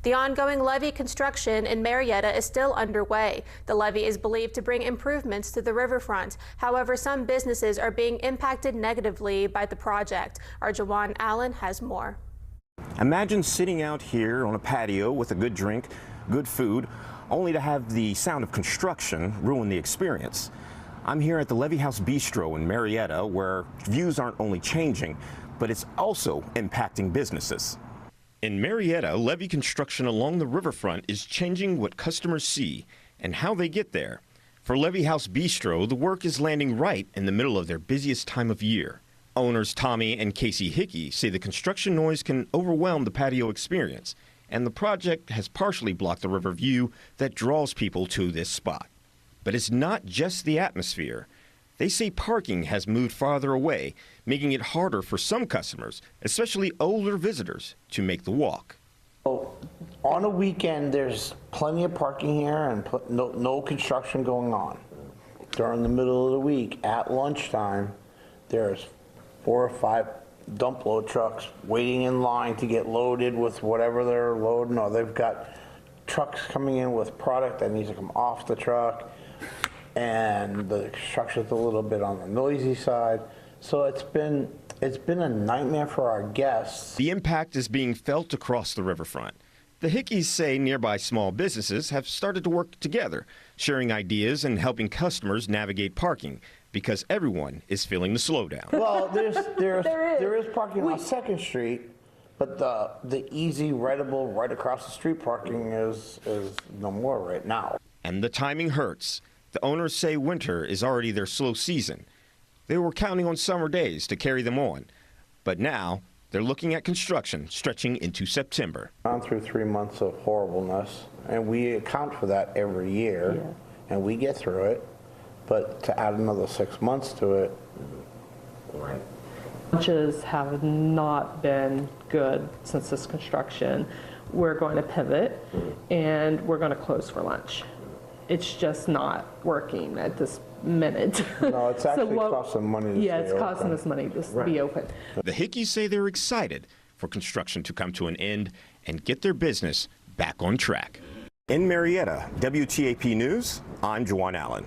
The ongoing levee construction in Marietta is still underway. The levee is believed to bring improvements to the riverfront. However, some businesses are being impacted negatively by the project. Our Jawan Allen has more. Imagine sitting out here on a patio with a good drink, good food, only to have the sound of construction ruin the experience. I'm here at the Levee House Bistro in Marietta, where views aren't only changing, but it's also impacting businesses. In Marietta, levee construction along the riverfront is changing what customers see and how they get there. For Levee House Bistro, the work is landing right in the middle of their busiest time of year. Owners Tommy and Casey Hickey say the construction noise can overwhelm the patio experience, and the project has partially blocked the river view that draws people to this spot. But it's not just the atmosphere. They say parking has moved farther away, making it harder for some customers, especially older visitors, to make the walk. On a weekend, there's plenty of parking here and no construction going on. During the middle of the week, at lunchtime, there's 4 or 5 dump load trucks waiting in line to get loaded with whatever they're loading, or they've got trucks coming in with product that needs to come off the truck. And the construction's a little bit on the noisy side. So it's been a nightmare for our guests. The impact is being felt across the riverfront. The Hickeys say nearby small businesses have started to work together, sharing ideas and helping customers navigate parking, because everyone is feeling the slowdown. Well, there is parking on 2nd Street, but the easy, readable, right across the street parking is no more right now. And the timing hurts. The owners say winter is already their slow season. They were counting on summer days to carry them on, but now they're looking at construction stretching into September. Gone through 3 months of horribleness, and we account for that every year, and we get through it, but to add another 6 months to it. Right. Lunches have not been good since this construction. We're going to pivot, and we're going to close for lunch. It's just not working at this minute. No, it's actually costing money to it's costing us money to be open. The Hickeys say they're excited for construction to come to an end and get their business back on track. In Marietta, WTAP News, I'm Jawan Allen.